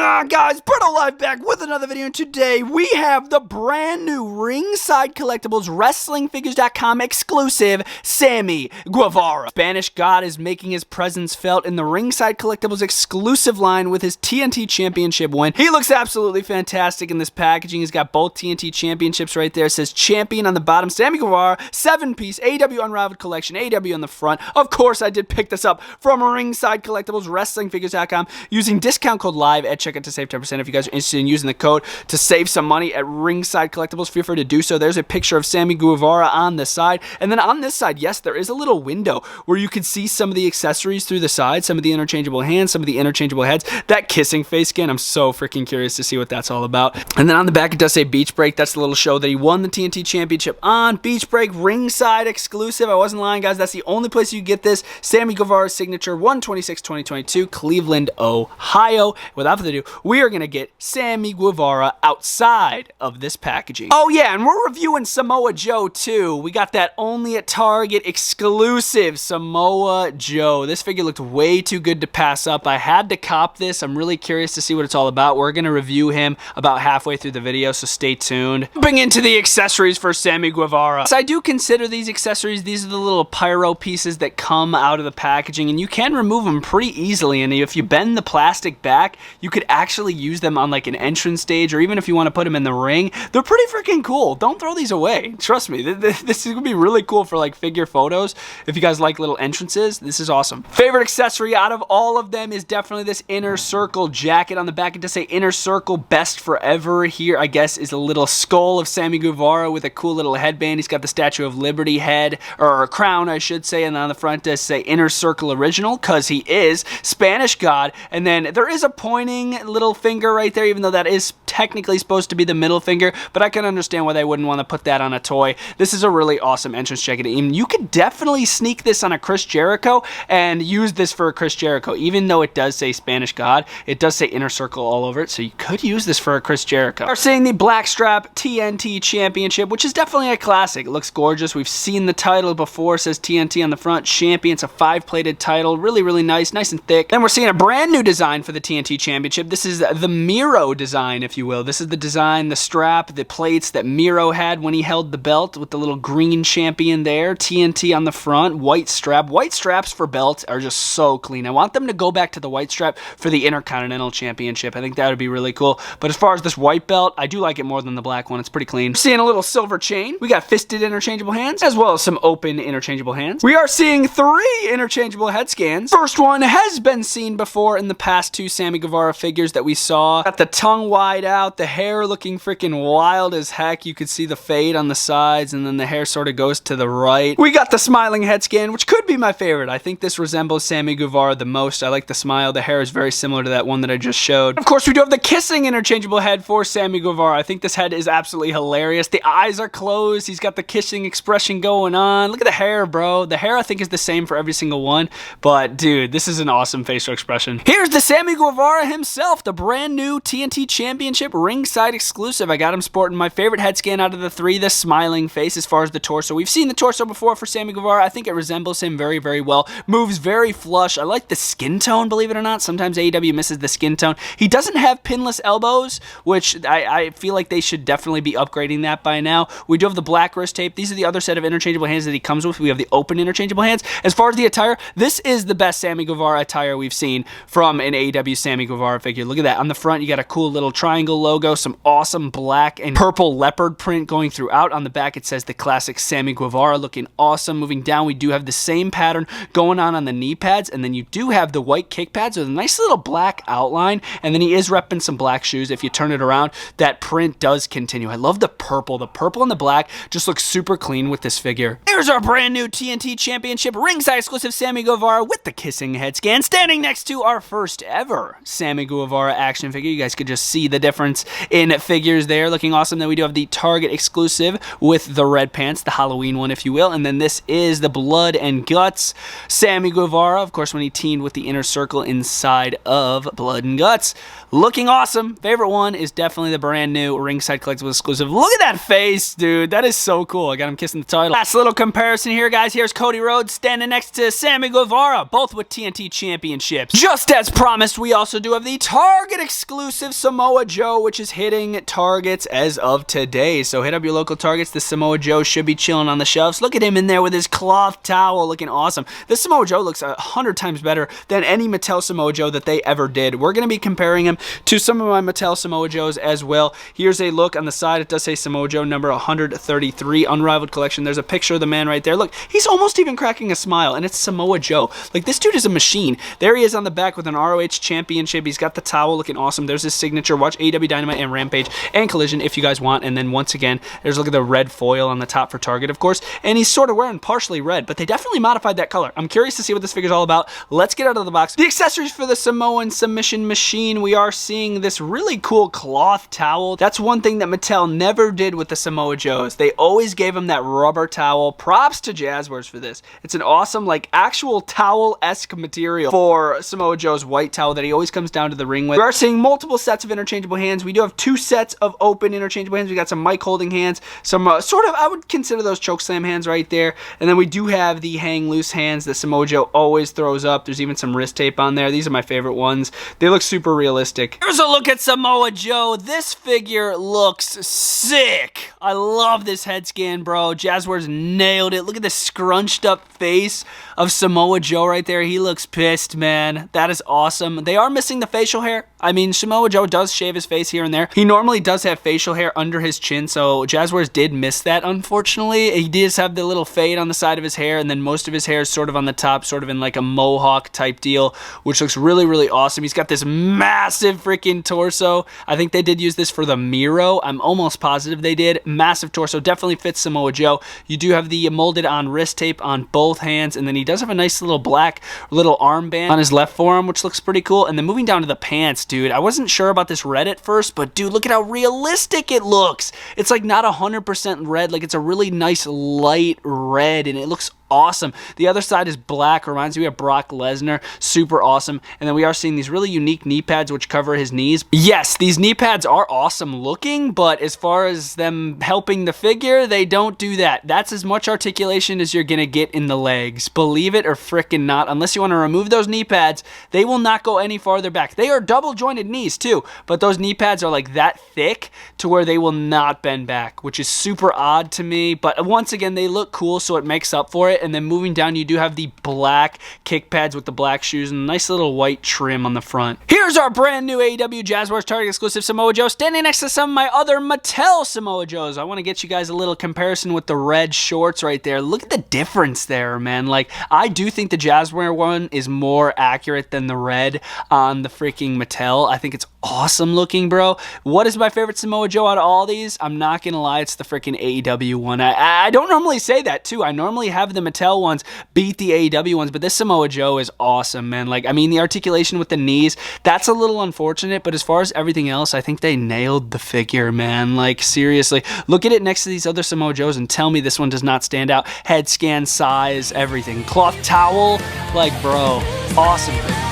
Guys, Bretto live back with another video, and today we have the brand new Ringside Collectibles WrestlingFigures.com exclusive Sammy Guevara. Spanish God is making his presence felt in the Ringside Collectibles exclusive line with his TNT Championship win. He looks absolutely fantastic in this packaging. He's got both TNT Championships right there. It says Champion on the bottom, Sammy Guevara, 7-piece AEW Unraveled Collection, AEW on the front. Of course, I did pick this up from Ringside Collectibles WrestlingFigures.com using discount code LIVE at checkout to save 10%. If you guys are interested in using the code to save some money at Ringside Collectibles, feel free to do so. There's a picture of Sammy Guevara on the side. And then on this side, yes, there is a little window where you can see some of the accessories through the side, some of the interchangeable hands, some of the interchangeable heads. That kissing face skin, I'm so freaking curious to see what that's all about. And then on the back, it does say Beach Break. That's the little show that he won the TNT Championship on. Beach Break, Ringside exclusive. I wasn't lying, guys. That's the only place you get this. Sammy Guevara's signature, 1/26/2022, Cleveland, Ohio. Without further ado, we are going to get Sammy Guevara outside of this packaging. Oh yeah, and we're reviewing Samoa Joe too. We got that only at Target exclusive Samoa Joe. This figure looked way too good to pass up. I had to cop this. I'm really curious to see what it's all about. We're going to review him about halfway through the video, so stay tuned. Jumping into the accessories for Sammy Guevara. So I do consider these accessories, these are the little pyro pieces that come out of the packaging, and you can remove them pretty easily, and if you bend the plastic back, you could actually use them on like an entrance stage, or even if you want to put them in the ring. They're pretty freaking cool. Don't throw these away. Trust me, this is going to be really cool for like figure photos. If you guys like little entrances, this is awesome. Favorite accessory out of all of them is definitely this Inner Circle jacket. On the back, it does say Inner Circle Best Forever. Here, I guess, is a little skull of Sammy Guevara with a cool little headband. He's got the Statue of Liberty head, or a crown, I should say, and on the front does say Inner Circle Original, because he is Spanish God. And then there is a pointing little finger right there, even though that is technically supposed to be the middle finger, but I can understand why they wouldn't want to put that on a toy. This is a really awesome entrance jacket. And you could definitely sneak this on a Chris Jericho and use this for a Chris Jericho. Even though it does say Spanish God, it does say Inner Circle all over it, so you could use this for a Chris Jericho. We're seeing the Blackstrap TNT Championship, which is definitely a classic. It looks gorgeous. We've seen the title before. It says TNT on the front. Champion. It's a 5-plated title. Really, really nice and thick. Then we're seeing a brand new design for the TNT Championship. This is the Miro design, if you will. This is the design, the strap, the plates that Miro had when he held the belt with the little green champion there. TNT on the front, white strap. White straps for belts are just so clean. I want them to go back to the white strap for the Intercontinental Championship. I think that would be really cool. But as far as this white belt, I do like it more than the black one. It's pretty clean. We're seeing a little silver chain. We got fisted interchangeable hands, as well as some open interchangeable hands. We are seeing 3 interchangeable head scans. First one has been seen before in the past 2 Sammy Guevara figures that we saw. Got the tongue wide out, the hair looking freaking wild as heck. You could see the fade on the sides, and then the hair sort of goes to the right. We got the smiling head scan, which could be my favorite. I think this resembles Sammy Guevara the most. I like the smile. The hair is very similar to that one that I just showed. Of course, we do have the kissing interchangeable head for Sammy Guevara. I think this head is absolutely hilarious. The eyes are closed. He's got the kissing expression going on. Look at the hair, bro. The hair, I think, is the same for every single one, but dude, this is an awesome facial expression. Here's the Sammy Guevara himself, the brand new TNT Championship Ringside exclusive. I got him sporting my favorite head scan out of the 3, the smiling face. As far as the torso, we've seen the torso before for Sammy Guevara. I think it resembles him very, very well. Moves very flush. I like the skin tone, believe it or not. Sometimes AEW misses the skin tone. He doesn't have pinless elbows, which I feel like they should definitely be upgrading that by now. We do have the black wrist tape. These are the other set of interchangeable hands that he comes with. We have the open interchangeable hands. As far as the attire, this is the best Sammy Guevara attire we've seen from an AEW Sammy Guevara figure. Look at that. On the front, you got a cool little triangle logo, some awesome black and purple leopard print going throughout. On the back, it says the classic Sammy Guevara, looking awesome. Moving down, we do have the same pattern going on the knee pads, and then you do have the white kick pads with a nice little black outline, and then he is repping some black shoes. If you turn it around, that print does continue. I love the purple. The purple and the black just looks super clean with this figure. Here's our brand new TNT Championship Ringside exclusive Sammy Guevara with the kissing head scan, standing next to our first ever Sammy Guevara action figure. You guys could just see the difference in figures there, looking awesome. Then we do have the Target exclusive with the red pants, the Halloween one, if you will, and then this is the Blood and Guts Sammy Guevara, of course, when he teamed with the Inner Circle inside of Blood and Guts. Looking awesome. Favorite one is definitely the brand new Ringside Collectibles exclusive. Look at that face, dude. That is so cool. I got him kissing the title. Last little comparison here, guys. Here's Cody Rhodes standing next to Sammy Guevara, both with TNT championships. Just as promised, we also do have the Target exclusive exclusive Samoa Joe, which is hitting Targets as of today. So hit up your local Targets. The Samoa Joe should be chilling on the shelves. Look at him in there with his cloth towel looking awesome. This Samoa Joe looks 100 times better than any Mattel Samoa Joe that they ever did. We're going to be comparing him to some of my Mattel Samoa Joes as well. Here's a look on the side. It does say Samoa Joe number 133, Unrivaled Collection. There's a picture of the man right there. Look, he's almost even cracking a smile, and it's Samoa Joe. Like, this dude is a machine. There he is on the back with an ROH championship. He's got the towel looking awesome. There's his signature. Watch AEW Dynamite and Rampage and Collision if you guys want. And then once again, there's look at the red foil on the top for Target, of course. And he's sort of wearing partially red, but they definitely modified that color. I'm curious to see what this figure's all about. Let's get out of the box. The accessories for the Samoan Submission Machine. We are seeing this really cool cloth towel. That's one thing that Mattel never did with the Samoa Joes. They always gave him that rubber towel. Props to Jazzwares for this. It's an awesome, like, actual towel-esque material for Samoa Joe's white towel that he always comes down to the ring with. We are seeing multiple sets of interchangeable hands. We do have 2 sets of open interchangeable hands. We got some mic holding hands, some sort of, I would consider those chokeslam hands right there. And then we do have the hang loose hands that Samoa Joe always throws up. There's even some wrist tape on there. These are my favorite ones. They look super realistic. Here's a look at Samoa Joe. This figure looks sick. I love this head scan, bro. Jazzwares nailed it. Look at the scrunched up face of Samoa Joe right there. He looks pissed, man. That is awesome. They are missing the facial hair. I mean, Samoa Joe does shave his face here and there. He normally does have facial hair under his chin, so Jazzwares did miss that, unfortunately. He does have the little fade on the side of his hair, and then most of his hair is sort of on the top, sort of in like a mohawk type deal, which looks really, really awesome. He's got this massive freaking torso. I think they did use this for the Miro. I'm almost positive they did. Massive torso. Definitely fits Samoa Joe. You do have the molded on wrist tape on both hands, and then he does have a nice little black little armband on his left forearm, which looks pretty cool. And then moving down to the pants, dude, I wasn't sure about this red at first, but dude, look at how realistic it looks. It's like not 100% red, like it's a really nice light red, and it looks awesome. The other side is black, reminds me of Brock Lesnar. Super awesome. And then we are seeing these really unique knee pads which cover his knees. Yes, these knee pads are awesome looking, but as far as them helping the figure, they don't do that. That's as much articulation as you're gonna get in the legs. Believe it or frickin' not. Unless you want to remove those knee pads, they will not go any farther back. They are double jointed knees too, but those knee pads are like that thick to where they will not bend back, which is super odd to me. But once again, they look cool, so it makes up for it. And then moving down, you do have the black kick pads with the black shoes and a nice little white trim on the front. Here's our brand new AEW Jazzwares Target exclusive Samoa Joe standing next to some of my other Mattel Samoa Joes. I want to get you guys a little comparison with the red shorts right there. Look at the difference there, man. Like, I do think the Jazzware one is more accurate than the red on the freaking Mattel. I think it's awesome looking, bro. What is my favorite Samoa Joe out of all these? I'm not gonna lie, it's the freaking AEW one. I don't normally say that too. I normally have the Mattel ones beat the AEW ones, but this Samoa Joe is awesome, man. Like, I mean, the articulation with the knees, that's a little unfortunate, but as far as everything else, I think they nailed the figure, man. Like, seriously, look at it next to these other Samoa Joes and tell me this one does not stand out. Head scan, size, everything. Cloth towel, like, bro, awesome figure.